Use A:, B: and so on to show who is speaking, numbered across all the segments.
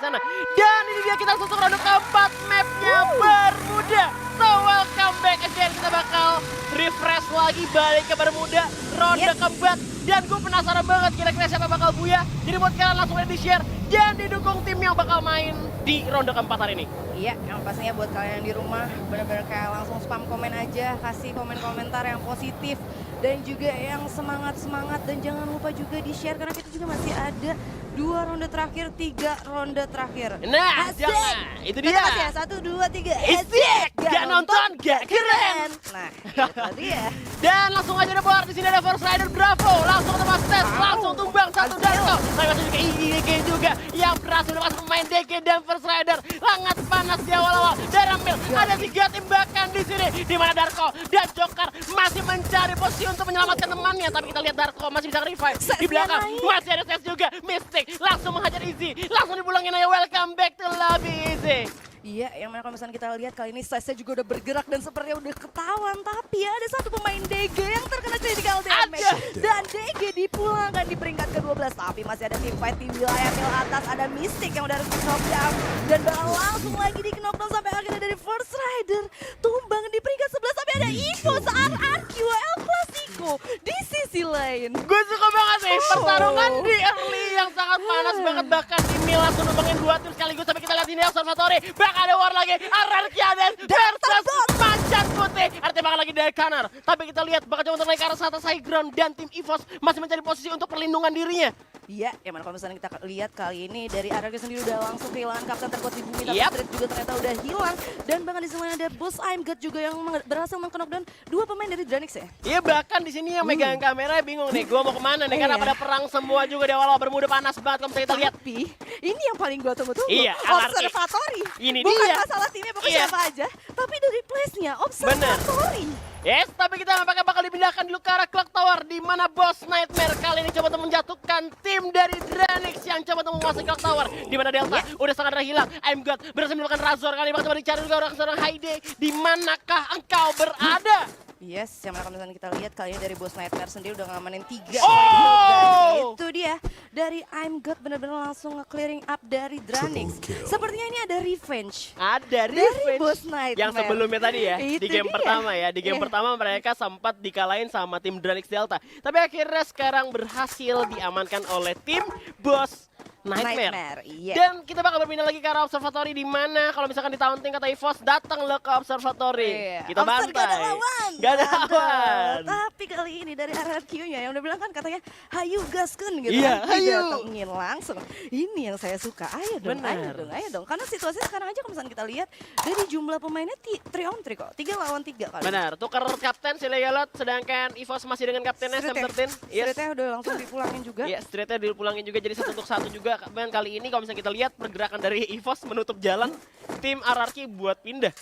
A: sana. Dan ini dia kita langsung ronde keempat mapnya Bermuda. So welcome back again, kita bakal refresh lagi balik ke Bermuda ronde keempat. Dan gue penasaran banget kira-kira siapa bakal buya. Jadi buat kalian langsung aja di-share dan didukung tim yang bakal main di ronde keempat hari ini.
B: Iya, yang pastinya buat kalian yang di rumah bener-bener kayak langsung spam komen aja, kasih komen-komentar yang positif dan juga yang semangat-semangat, dan jangan lupa juga di-share karena kita juga masih ada 2 ronde terakhir, 3 ronde terakhir.
A: Nah,
B: Asik.
A: jangan. Itu dia.
B: Kita masih ya, 1, 2, 3.
A: Asik. Gak nonton, gak keren.
B: Nah, itu dia.
A: Dan langsung aja debor, di sini ada First Rider Bravo, langsung tebas tes, langsung tumbang satu Darko. Tapi masih juga IDG juga yang berhasil masuk pemain DG dan First Rider. Sangat panas di awal-awal. Dan ambil ada 3 tembakan di sini, di mana Darko dan Joker masih mencari posisi untuk menyelamatkan temannya. Tapi kita lihat Darko masih bisa revive di belakang. Masih ada Ses juga, Mystic langsung menghajar Easy, langsung dipulangin aja. Welcome back to lobby Easy.
B: Iya, yang mana kalau misalnya kita lihat kali ini Sese juga udah bergerak dan sepertinya udah ketahuan. Tapi ada satu pemain DG yang terkena critical damage. Dan DG dipulangkan di peringkat ke-12. Tapi masih ada teamfight di wilayah mil atas. Ada Mystic yang udah harus knockdown. Dan bakal langsung lagi di knockdown sampai akhirnya dari First Rider. Tumbang di peringkat 11. Tapi ada Evos, RRQ, El Clasico di sisi lain.
A: Gue suka banget nih pertarungan di early yang sangat panas banget. Bahkan di mil langsung numbangin 2 tim sekaligus. Sampai kita lihat ini Observatory. Bakal ada war lagi, Ararkiades versus Macan Putih. Artinya bakal lagi dari kanan. Tapi kita lihat bakal coba untuk naik ke arah atas high ground. Dan tim EVOS masih mencari posisi untuk perlindungan dirinya.
B: Iya, yang mana kalau misalnya kita lihat kali ini dari Ararki sendiri udah langsung kehilangan kapten terkuat di bumi. Tapi Street juga ternyata udah hilang. Dan bahkan di semuanya ada Bos I'm God juga yang berhasil meng-knockdown 2 pemain dari Dranix ya.
A: Iya, bahkan di sini yang megang kamera bingung nih, gue mau kemana nih, karena pada perang semua juga di awal-awal. Bermuda panas banget kalau kita lihat.
B: Tapi ini yang paling gue tunggu-tunggu.
A: Iya,
B: Observatory.
A: Ini
B: bukan
A: dia.
B: masalah timnya pokoknya siapa aja, tapi dari place-nya Observatory.
A: Yes, tapi kita nampaknya bakal dipindahkan dulu ke arah Clock Tower, di mana Boss Nightmare kali ini coba untuk menjatuhkan tim dari Dranix yang coba untuk menguasai Clock Tower, di mana Delta udah sangat hilang. I'm God berhasil melakukan Razor kali ini, bakal coba dicari juga orang seorang Haide. Di manakah engkau berada?
B: Yes, yang mana kalau misalnya kita lihat kali ini dari Boss Nightmare sendiri udah ngamanin 3.
A: Oh!
B: Dan itu dia, dari I'm God bener-bener langsung nge-clearing up dari Dranix. Sepertinya ini ada revenge.
A: Ada
B: Dari
A: revenge
B: Boss Nightmare.
A: yang sebelumnya tadi ya,
B: Itu
A: di game
B: dia.
A: pertama ya. Di game pertama mereka sempat dikalahin sama tim Dranix Delta. Tapi akhirnya sekarang berhasil diamankan oleh tim Boss Nightmare.
B: Iya.
A: Dan kita bakal berpindah lagi ke arah Observatory, di mana kalau misalkan di taunting kata EVOS, datang lo ke Observatory.
B: Iya.
A: Kita bantai.
B: Gak ada lawan.
A: Gak ada lawan.
B: Tapi kali ini dari RRQ-nya yang udah bilang kan katanya, hayu gaskeun gitu.
A: Iya,
B: kan.
A: hayu.
B: Datengin langsung. Ini yang saya suka. Ayo dong,
A: Bener.
B: ayo dong. Karena situasinya sekarang aja kalau misalnya kita lihat dari jumlah pemainnya 3 on 3 kok. 3 lawan 3 kali.
A: Benar, tukar kapten si Leolot, sedangkan EVOS masih dengan kaptennya Sam 13.
B: Streetnya udah langsung dipulangin juga.
A: Iya, streetnya dipulangin juga jadi 1 untuk 1 juga. Dan kali ini kalau misalnya kita lihat pergerakan dari EVOS menutup jalan tim RRQ buat pindah.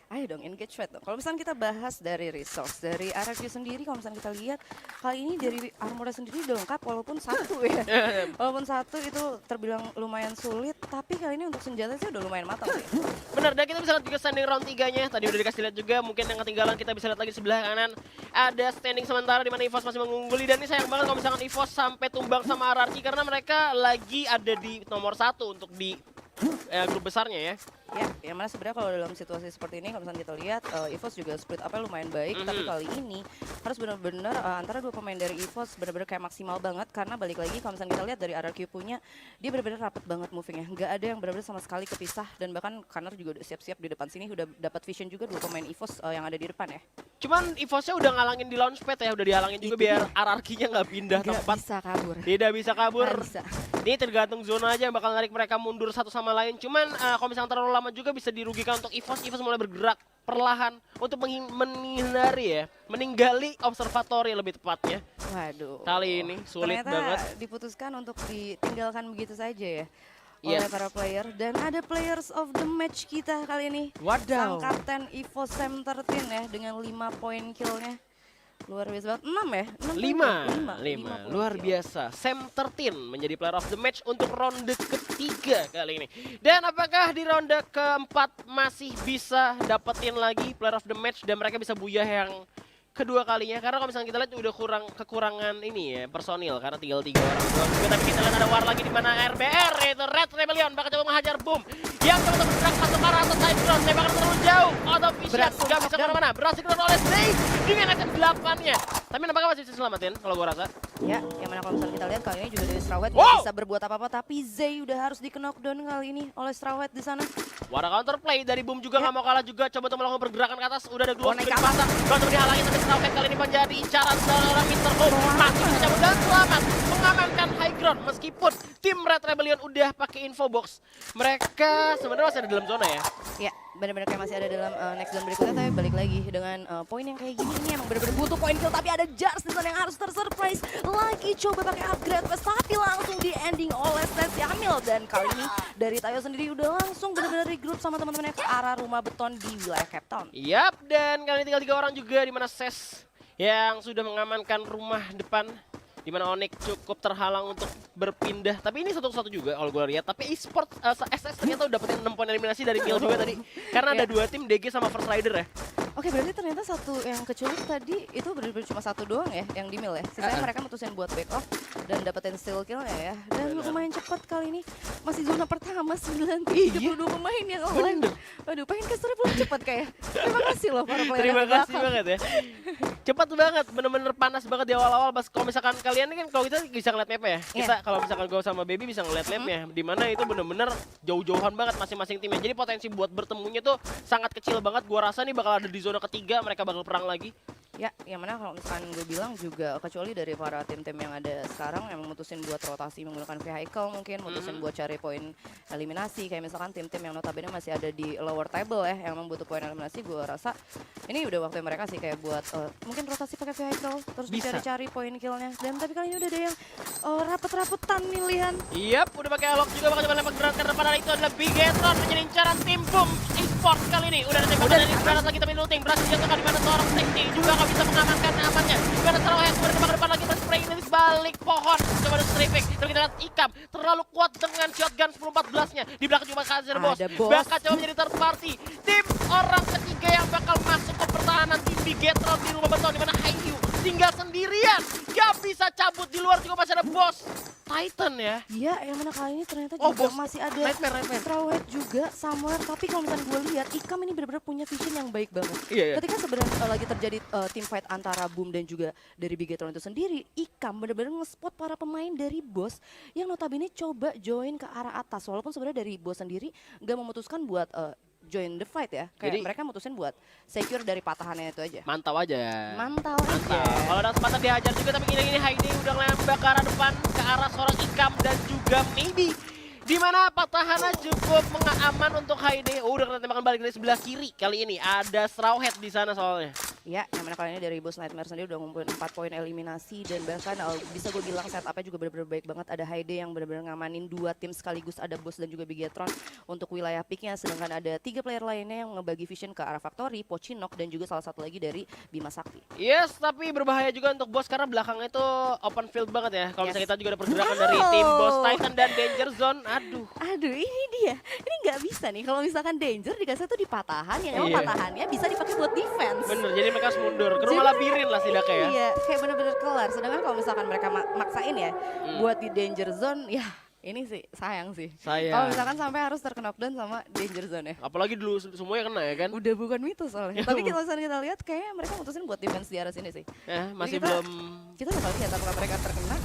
B: Ayo dong, engage fight dong. Kalau misalnya kita bahas dari resource, dari RRQ sendiri, kalau misalnya kita lihat kali ini dari armornya sendiri udah lengkap walaupun 1 ya. Walaupun 1 itu terbilang lumayan sulit, tapi kali ini untuk senjata sih udah lumayan matang sih.
A: Benar, dan kita bisa lihat juga standing round 3-nya. Tadi udah dikasih lihat juga, mungkin yang ketinggalan kita bisa lihat lagi sebelah kanan. Ada standing sementara di mana EVOS masih mengungguli, dan ini sayang banget kalau misalkan EVOS sampai tumbang sama RRQ karena mereka lagi ada di nomor 1 untuk di grup besarnya ya.
B: Ya, yang mana sebenarnya kalau dalam situasi seperti ini, kalau misalnya kita lihat EVOS juga split up-nya lumayan baik, tapi kali ini harus benar-benar antara 2 pemain dari EVOS benar-benar kayak maksimal banget, karena balik lagi kalau misalnya kita lihat dari RRQ punya, dia benar-benar rapet banget movingnya, nggak ada yang benar-benar sama sekali kepisah, dan bahkan Kanner juga udah siap-siap di depan sini, udah dapat vision juga 2 pemain EVOS yang ada di depan ya.
A: Cuman EVOS-nya udah ngalangin di launchpad ya, udah dihalangin juga biar RRQ-nya nggak pindah tempat.
B: Bisa kabur.
A: Tidak bisa kabur.
B: Nggak bisa.
A: Ini tergantung zona aja yang bakal narik mereka mundur satu sama lain. Cuman kalau misalnya terlalu lama juga bisa dirugikan untuk EVOS. EVOS mulai bergerak perlahan untuk menghindari ya, meninggali Observatory lebih tepatnya.
B: Waduh.
A: Kali ini sulit
B: ternyata
A: banget.
B: diputuskan untuk ditinggalkan begitu saja ya.
A: Yes.
B: Oleh para player. Dan ada players of the match kita kali ini.
A: Wadaw.
B: Sang kapten EVOS Sam 13 ya, dengan 5 poin killnya. Luar biasa banget. 6 ya?
A: 5 luar biasa. Sam 13 menjadi player of the match untuk ronde ketiga kali ini. Dan apakah di ronde keempat masih bisa dapetin lagi player of the match dan mereka bisa buyah yang kedua kalinya, karena kalau misalnya kita lihat udah kekurangan ini ya personil karena tinggal 3 orang doang juga. Tapi kita lihat ada war lagi di mana RBR yaitu Red Rebellion bakal coba menghajar Boom yang coba bergerak masuk ke arah atas side ground, tembakan terlalu jauh, auto vision nggak bisa kemana-mana, berhasil keluar oleh Snake dengan SM8-nya. Tapi nampaknya masih bisa selamatin kalau gua rasa.
B: Ya, yang mana kalau misalnya kita lihat kali ini juga dari Straw Hat
A: Wow!
B: nggak bisa berbuat apa-apa, tapi Zay udah harus di knockdown kali ini oleh Straw Hat di sana.
A: Wadah counterplay dari Boom juga nggak mau kalah juga, coba untuk melakukan pergerakan ke atas. Udah ada dua
B: naik
A: sudah
B: ke atas.
A: dipasang, coba dihalangi tapi Straw Hat kali ini menjadi incaran seorang Mr. Boom. Masih bisa cabut dan selamat mengamankan high ground meskipun tim Red Rebellion udah pakai info box. Mereka sebenarnya masih ada dalam zona ya.
B: Ya, benar-benar kayak masih ada dalam next zone berikutnya, tapi balik lagi dengan poin yang kayak gini ini emang benar-benar butuh poin kill, tapi ada Jars di sana yang harus tersurprise lagi coba pakai upgrade quest, tapi langsung di ending oleh Snes Yamil. Dan kali ini dari Tayo sendiri udah langsung benar-benar regroup sama teman-temannya ke arah rumah beton di wilayah Cape Town.
A: Yap, dan kali ini tinggal 3 orang juga di mana Ses yang sudah mengamankan rumah depan, di mana Onyx cukup terhalang untuk berpindah. Tapi ini satu-satu juga kalau gue lihat. Tapi eSport SS ternyata udah dapetin 6 poin eliminasi dari Mil juga tadi. Karena ada 2 tim DG sama First Rider ya.
B: Oke, berarti ternyata satu yang kecuali tadi itu benar-benar cuma satu doang ya yang di Mil ya. Sisanya mereka mutusin buat back off dan dapetin steal kill ya. Dan lumayan cepat kali ini. Masih zona pertama 32 pemain yang online. Waduh, pengen ke story belum cepat kayak. Terima kasih loh para player.
A: Terima kasih banget ya. Cepat banget, bener-bener panas banget di awal-awal. Kalau misalkan kalian kan kalau kita bisa ngeliat mapnya ya. Kita kalau misalkan gue sama Baby bisa ngeliat mapnya. Dimana itu bener-bener jauh-jauhan banget masing-masing timnya. Jadi potensi buat bertemunya tuh sangat kecil banget. Gua rasa nih bakal ada di zona ketiga, mereka bakal perang lagi.
B: Ya, yang mana kalau misalkan gue bilang juga kecuali dari para tim-tim yang ada sekarang yang mutusin buat rotasi menggunakan vehicle mungkin, mutusin buat cari poin eliminasi. Kayak misalkan tim-tim yang notabene masih ada di lower table ya, yang memang butuh poin eliminasi, gue rasa ini udah waktu mereka sih kayak buat mungkin rotasi pakai vehicle, terus dicari-cari poin killnya. Dan tapi kali ini udah ada yang rapet-rapetan nih Lihan.
A: Yap, udah pakai alok juga, bakal coba lempar granat karena pada itu adalah Bigetron menjadi incaran tim Boom Esports kali ini. Udah ada tembakan dari granat lagi tapi looting berhasil dijatuhkan di mana seorang safety juga nggak bisa mengamankan amannya. Karena Straw Hat kemudian depan lagi men-spray ini balik pohon. Coba ada stripping. Terus kita lihat Ikam terlalu kuat dengan shotgun 10-14-nya. Di belakang juga Kaiser Boss. Bakal coba menjadi third party. Tim orang ketiga yang bakal masuk ke pertahanan tim Bigetron di rumah beton di mana Hayu tinggal sendirian. Gak bisa cabut, di luar juga masih ada Boss Titan ya.
B: Iya, yang mana kali ini ternyata juga masih ada
A: Nightmare.
B: Straw Hat juga somewhere. Tapi kalau misalnya gue lihat Ikam ini benar-benar punya vision yang baik banget.
A: Iya.
B: Ketika sebenarnya lagi terjadi team fight antara Boom dan juga dari Bigetron itu sendiri, Ikam benar-benar nge-spot para pemain dari Boss yang notabene coba join ke arah atas. Walaupun sebenarnya dari Boss sendiri nggak memutuskan buat join the fight ya. Kayak
A: Jadi,
B: mereka mutusin buat secure dari patahannya itu aja.
A: Mantau aja.
B: Mantap aja.
A: Kalau ada kesempatan dihajar juga, tapi ini Haidi udah ngelempar ke arah depan, ke arah seorang Ikam dan juga Maybe. Di mana patahannya cukup aman untuk Haidi. Udah kena tembakan balik dari sebelah kiri. Kali ini ada Straw Hat di sana soalnya.
B: Ya, yang mana kali ini dari Boss Nightmare sendiri udah ngumpulin 4 poin eliminasi dan bahkan bisa gue bilang setupnya juga benar-benar baik banget. Ada Haide yang benar-benar ngamanin 2 tim sekaligus, ada Boss dan juga Bigetron untuk wilayah picknya, sedangkan ada 3 player lainnya yang ngebagi vision ke arah Factory, Pochinok dan juga salah satu lagi dari Bima Sakti.
A: Yes, tapi berbahaya juga untuk Boss karena belakangnya itu open field banget ya. Kalau misalnya kita juga ada pergerakan dari tim Boss Titan dan Danger Zone,
B: Aduh, ini dia. Ini nggak bisa nih kalau misalkan Danger dikasih tuh di patahan, yang emang patahannya bisa dipakai buat defense.
A: Bener, jadi mereka harus mundur ke rumah labirin lah setidaknya ya.
B: Iya, kayak bener-bener kelar. Sedangkan kalau misalkan mereka maksain ya buat di Danger Zone, ya ini sih sayang sih. Kalau misalkan sampai harus terknockdown sama Danger Zone ya.
A: Apalagi dulu semuanya kena ya kan.
B: Udah bukan mitos soalnya. Tapi kalau misalnya kita lihat kayaknya mereka mutusin buat defense di arah sini sih.
A: Masih
B: kita,
A: belum.
B: Kita bakal lihat apakah mereka terkena.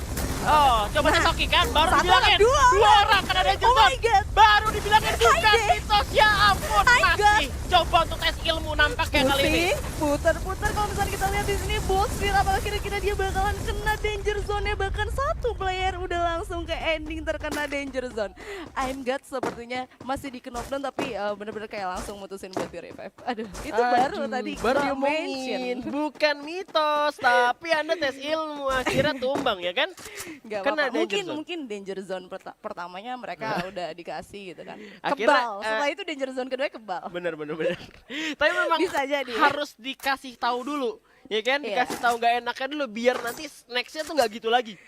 A: Oh, coba Toki kan baru dibilangin
B: dua
A: orang kena Danger Zone. Baru dibilangin bukan mitos, ya ampun. Masih coba untuk tes ilmu nampaknya kali ini.
B: Putar-putar kalau misalnya kita lihat di sini Boxfield, apakah kira-kira dia bakalan kena Danger Zone-nya, bahkan satu player udah langsung ke ending terkena Danger Zone. I'm God sepertinya masih di knockdown tapi bener-bener kayak langsung mutusin buat di revive. Aduh, itu baru tadi
A: baru
B: gua
A: diomongin. Bukan mitos, tapi Anda tes ilmu akhirnya tumbang ya kan?
B: Gak apa-apa. Mungkin Danger Zone pertamanya mereka udah dikasih gitu kan. Kebal. Setelah itu Danger Zone kedua kebal.
A: Bener. Tapi memang
B: bisa jadi,
A: harus dikasih tahu dulu. Ya kan, dikasih tahu nggak enaknya dulu biar nanti nextnya tuh nggak gitu lagi.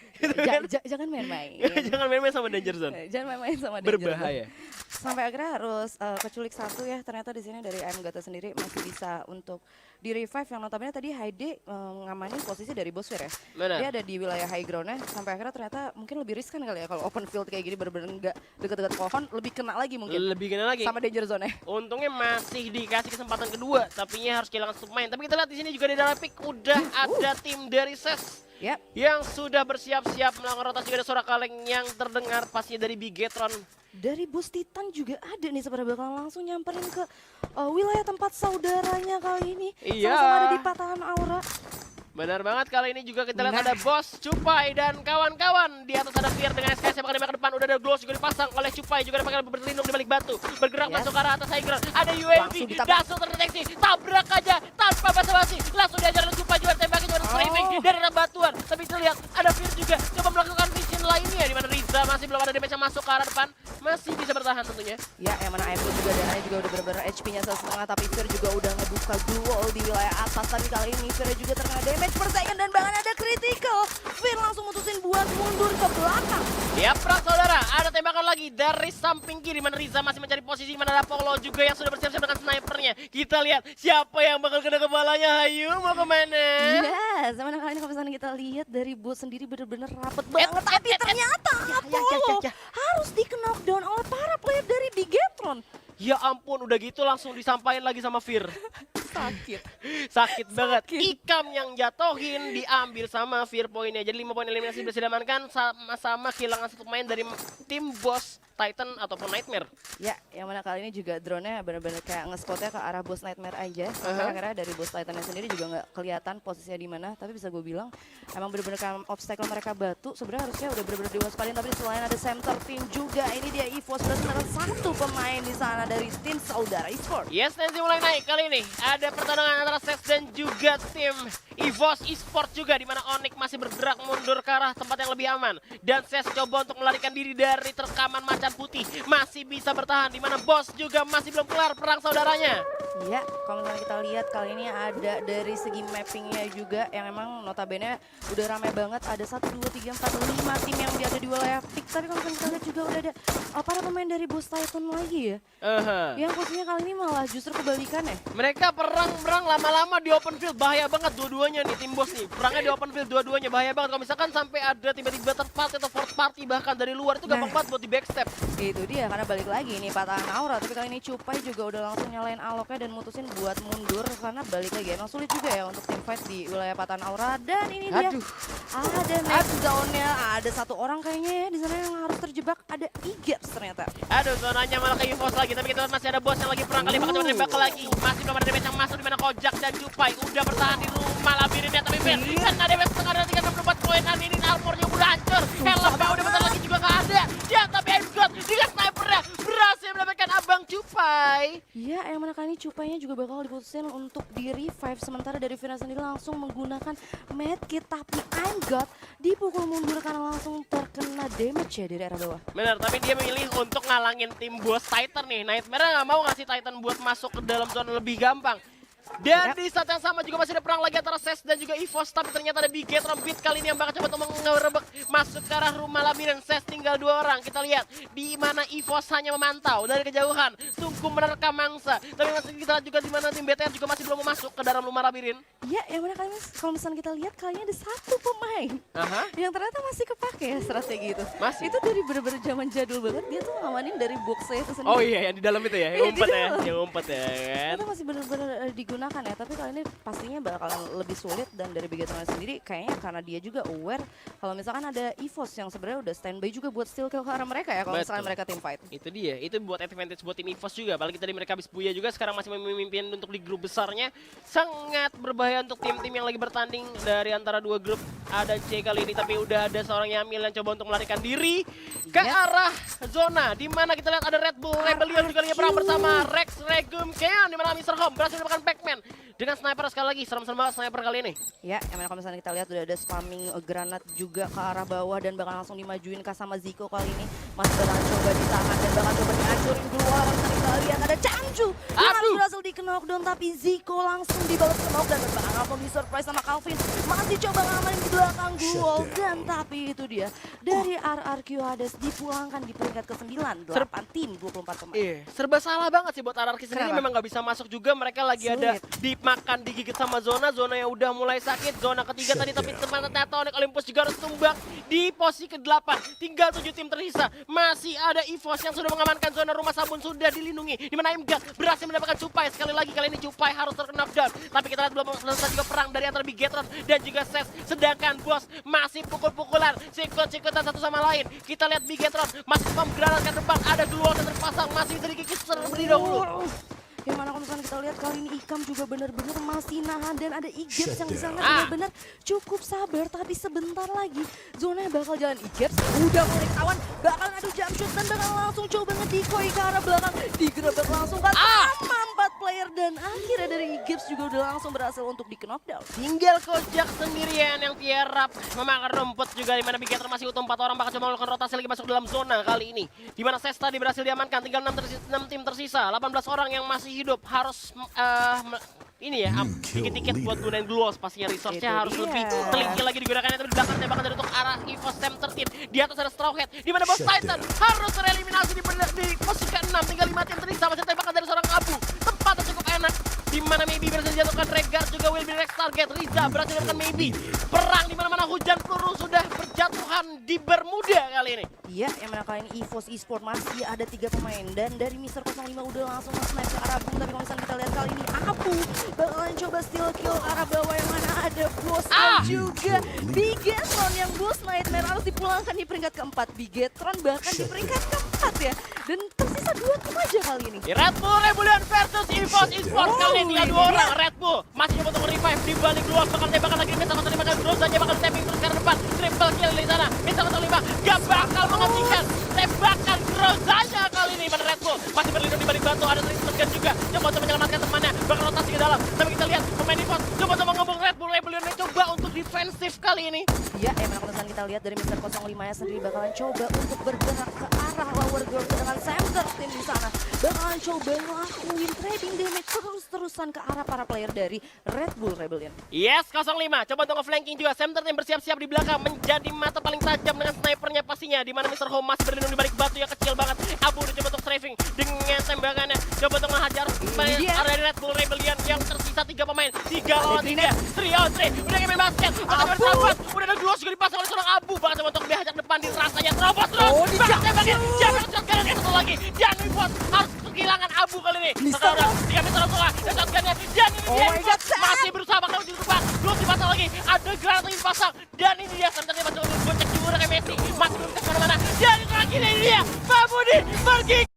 B: Jangan main-main.
A: Jangan main-main sama Danger Zone.
B: Jangan main-main sama Danger Zone.
A: Berbahaya.
B: sampai akhirnya harus keculik satu ya. Ternyata di sini dari AM Gata sendiri masih bisa untuk di revive yang notabene tadi Haide ngamanin posisi dari Bosfir ya.
A: Benar.
B: Dia ada di wilayah high ground-nya sampai akhirnya ternyata mungkin lebih riskan kali ya kalau open field kayak gini bener-bener nggak deket-deket pohon, lebih kena lagi mungkin.
A: Lebih kena lagi.
B: Sama danger zone-nya.
A: Untungnya masih dikasih kesempatan kedua, tapi harus kehilangan satu pemain. Tapi kita lihat di sini juga di dalam pick udah ada tim dari SES.
B: Yap.
A: Yang sudah bersiap-siap melakukan rotasi, juga ada suara kaleng yang terdengar pastinya dari Bigetron.
B: Dari Bos Titan juga ada nih sebenarnya bakalan langsung nyamperin ke wilayah tempat saudaranya kali ini.
A: Iya.
B: Sama-sama ada di patahan aura.
A: Benar banget, kali ini juga kita lihat ada Bos, Cupai, dan kawan-kawan. Di atas ada Fear dengan SKS yang bakal ke depan. Udah ada Gloss juga dipasang oleh Cupai, juga ada bakal berlindung di balik batu. Bergerak masuk ke arah atas high ground. Ada UAV, langsung terdeteksi. Tabrak aja tanpa basa-basi. Langsung diajar oleh Cupai, juga tembakin, juga ada strafing dari arah batuan. Tapi kita lihat ada Fear juga coba melakukan vision lainnya. Di mana Riza masih belum ada damage yang masuk ke arah depan. Masih bisa bertahan tentunya.
B: Ya, yang mana Aimbo juga dananya juga udah bener-bener HP-nya setengah, tapi Fear juga udah ngebuka duel di wilayah atas. Tapi kali ini Fear juga terkena damage per second dan bahkan ada critical. Fear langsung mutusin buat mundur ke belakang.
A: Ya, perang saudara, ada tembakan lagi dari samping kiri. Mana Riza masih mencari posisi, mana ada Polo juga yang sudah bersiap-siap dengan snipernya. Kita lihat siapa yang bakal kena kepalanya. Hayu, mau kemana?
B: Yes, mana kali ini kalau misalnya kita lihat dari bot sendiri bener-bener rapet banget. Tapi ternyata Apollo harus di knockdown oleh para player dari Bigetron.
A: Ya ampun, udah gitu langsung disampaikan lagi sama Fear.
B: Sakit.
A: Sakit banget. Ikam yang jatohin diambil sama Fear poinnya. Jadi 5 poin eliminasi berhasil diamankan, sama-sama kehilangan satu pemain dari tim Boss Titan ataupun Nightmare.
B: Ya, yang mana kali ini juga drone-nya benar-benar kayak nge-spotnya ke arah Boss Nightmare aja. Sampai akhirnya dari Boss Titan-nya sendiri juga nggak kelihatan posisinya di mana. Tapi bisa gue bilang emang benar-benar kayak obstacle mereka batu. Sebenarnya harusnya udah benar-benar diwaspadin. Tapi selain ada center team juga, ini dia EVOS benar-benar satu pemain di sana dari tim Saudara Esports.
A: Yes, tensi mulai naik kali ini. Ada pertarungan antara SES dan juga tim EVOS Esports juga, di mana Onyx masih bergerak mundur ke arah tempat yang lebih aman. Dan SES coba untuk melarikan diri dari terkaman macan putih. Masih bisa bertahan, di mana Boss juga masih belum kelar perang saudaranya.
B: Ya, kalau misalnya kita lihat kali ini ada dari segi mappingnya juga yang emang notabene udah ramai banget. Ada 1, 2, 3, 4, 5 tim yang ada di wilayah pick. Tapi kalau misalnya kita lihat juga udah ada para pemain dari Boss Titan lagi ya. Yang posisinya kali ini malah justru kebalikan ya.
A: Mereka perang lama-lama di open field, bahaya banget dua-duanya nih tim Boss nih. Perangnya di open field dua-duanya bahaya banget. Kalau misalkan sampai ada tiba-tiba third party atau fourth party bahkan dari luar, itu gampang banget buat di backstep.
B: Itu dia, karena balik lagi nih patahan aura. Tapi kali ini Cupai juga udah langsung nyalain aloknya dan mutusin buat mundur. Karena balik lagi emang sulit juga ya untuk tim fight di wilayah patahan aura. Dan ini dia ada next zone-nya. Ada satu orang kayaknya ya di sana yang harus terjebak. Ada Igaps ternyata.
A: Aduh, zonanya malah ke EVOS lagi. Tapi kita lihat masih ada Boss yang lagi perang kali bakal coba nembak lagi. Masih belum ada damage yang masuk, di mana Kojak dan Cupai udah bertahan di rumah labirinnya. Tapi Fer, kan ada damage setengah dari 364 poin. Ini armornya udah hancur. Helmnya udah bentar lagi juga gak ada. Ya, tapi I'm God dengan snipernya berhasil mendapatkan Abang Cupai.
B: Ya, yang mana kali ini Cupainya juga bakal diputusin untuk di revive. Sementara dari Vina sendiri langsung menggunakan medkit. Tapi I'm God dipukul mundur karena langsung terkena damage ya dari arah bawah.
A: Benar, tapi dia memilih untuk ngalangin tim Boss Titan nih. Nightmare nggak mau ngasih Titan buat masuk ke dalam zona lebih gampang. Dan di saat yang sama juga masih ada perang lagi antara SES dan juga EVOS. Tapi ternyata ada Bigetron Beat kali ini yang bakal coba untuk mengerebek masuk ke arah rumah labirin. SES tinggal 2 orang. Kita lihat di mana EVOS hanya memantau dari kejauhan, sungguh menerkam mangsa. Tapi masih kita lihat juga di mana tim BTR juga masih belum masuk ke dalam rumah labirin.
B: Ya, yang mana kalian kalau misalnya kita lihat kalian ada satu pemain yang ternyata masih kepake ya strategi itu.
A: Masih?
B: Itu dari bener-bener zaman jadul banget, dia tuh ngamanin dari boxnya itu sendiri.
A: Oh iya, yang di dalam itu ya, yang ngumpet ya, yang ngumpet ya kan.
B: Itu masih bener-bener digunakan ya, tapi kali ini pastinya bakalan lebih sulit. Dan dari Bigetron sendiri kayaknya karena dia juga aware kalau misalkan ada EVOS yang sebenarnya udah standby juga buat steal kill ke arah mereka ya kalau misalnya mereka team fight.
A: Itu dia, itu buat advantage buat tim EVOS juga. Apalagi tadi mereka habis Buya juga, sekarang masih memimpin untuk di grup besarnya. Sangat berbahaya untuk tim-tim yang lagi bertanding dari antara 2 grup. Ada C kali ini, tapi udah ada seorang Yamil yang coba untuk melarikan diri ke arah zona. Dimana kita lihat ada Red Bull Rebellion juga lagi perang bersama Rex Regum Keon. Dimana Mr. Home berhasil mendapatkan Pac-Man dengan sniper sekali lagi. Serem-serem banget sniper kali ini. Ya,
B: yang mana kalau misalnya kita lihat udah ada spamming granat juga ke arah bawah dan bakal langsung dimajuin ke sama Zico kali ini. Masih bakal coba ditahan dan bakal coba dihancurin dulu. Kalau misalnya kita lihat ada Chanju yang berhasil di knockdown tapi Zico langsung dibalas ke knock dan terbang langsung di surprise sama Calvin. Masih coba ngamanin di belakang Guol dan tapi itu dia dari RRQ Hades dipulangkan di peringkat ke-9, 8 tim 24 pemain.
A: Iya, serba salah banget sih buat RRQ sendiri.
B: Kenapa?
A: Memang nggak bisa masuk juga. Mereka lagi ada dimakan, digigit sama zona yang udah mulai sakit. Zona ketiga tadi tapi ternyata Onyx Olympus juga harus tumbang di posisi ke-8. Tinggal 7 tim tersisa. Masih ada EVOS yang sudah mengamankan zona rumah sabun sudah dilindungi. Di mana Imgat berhasil mendapatkan Cupai. Sekali lagi kali ini Cupai harus terkena knockdown. Tapi kita lihat belum selesai juga perang dari antara Bigetron dan juga Ses. Sedangkan Bos masih pukul-pukulan. Sikut-sikutan satu sama lain. Kita lihat Bigetron masih pemgranat ke depan. Ada Gluol yang terpasang. Masih bisa digigit terlebih dahulu.
B: Yang mana kalau misalnya kita lihat kali ini Ikam juga benar-benar masih nahan dan ada Igeps yang di sana benar-benar cukup sabar tapi sebentar lagi zona bakal jalan. Igeps udah mulai ketahuan bakalan adu jump shoot dan bakal langsung coba ngedikoy ke arah belakang, digerebek langsung kan sama 4 player dan akhirnya dari Igeps juga udah langsung berhasil untuk di knockdown.
A: Tinggal Kojak sendirian yang tiarap memakan rumput juga, di mana Bigetron masih utuh 4 orang bakal coba melakukan rotasi lagi masuk dalam zona kali ini. Di mana Ses tadi berhasil diamankan, tinggal 6 tim tersisa, 18 orang yang masih hidup harus ini ya, dikit-dikit buat gunain Gluos pastinya resource-nya harus lebih teliti lagi digunakannya. Tapi di belakang tembakan dari untuk arah EVOS Sam 13. Di atas ada Straw Hat, di mana Boss Titan harus tereliminasi di posisi ke-6. Tinggal 5 tim tersisa, masih tembakan dari seorang Abu. Tempatnya cukup enak, di mana Maybe berhasil dijatuhkan Regard juga will be next target. Riza berhasil mendapatkan Maybe. Perang di mana-mana, hujan peluru sudah berjatuhan di Bermuda kali ini.
B: Iya, yang mana kali ini EVOS Esport masih ada 3 pemain dan dari Mr. 05 udah langsung nge-snipe ke arah Bung. Tapi kalau misalnya kita lihat kali ini Abu bakalan coba steal kill ke arah bawah yang mana ada Bos dan juga Bigetron yang Bos Nightmare harus dipulangkan di peringkat ke-4. Bigetron bahkan di peringkat ke-4 ya. Dan tersisa 2 tim aja kali ini.
A: Red Bull Rebellion versus EVOS Esports. Kali ini tinggal 2 orang. Red Bull masih coba untuk revive di balik luar. Bakal tembakan lagi, minta kotor 5 kali terus saja bakal tapping terus ke depan. Triple kill di sana. Minta kotor 5 gak bakal menghentikan tembakan Grozanya kali ini. Mana Red Bull masih berlindung di balik batu. Ada Tristan juga coba untuk menyelamatkan temannya. Bakal rotasi ke dalam. Tapi kita lihat pemain EVOS coba ngobong Red Bull Rebellion coba untuk defensif kali ini.
B: Ya, emang kalau misalnya kita lihat dari Mr. 05 nya sendiri bakalan coba untuk bergerak ke arah lower ground dengan center tim di sana. Bakalan coba ngelakuin trading damage terus-terusan ke arah para player dari Red Bull Rebellion.
A: Yes, 05 coba untuk nge-flanking juga. Center tim bersiap-siap di belakang menjadi mata paling tajam dengan snipernya pastinya. Di mana Mr. Home masih berlindung di balik batu yang kecil banget. Abu udah coba untuk strafing dengan tembakannya. Coba untuk ngehajar area Red Bull Rebellion yang tersisa 3 pemain. 3 lawan 3. 3 on 3. Udah main basket. Udah ada Gluos juga dipasang oleh seorang Abu. Bahkan coba untuk dihajar depan di rasanya terobos terus. Bahkan tembakin. Jangan shotgun yang satu lagi. Dan EVOS harus kehilangan Abu kali ini. Sekarang 3 meter langsung dan shotgunnya. Dan ini dia EVOS masih berusaha bakal di depan. Gluos dipasang lagi. Ada granat lagi dipasang. Dan ini dia senternya masih untuk gocek juga ke Messi. Masih belum ke mana-mana. Dan terakhir ini dia. Pak Budi pergi.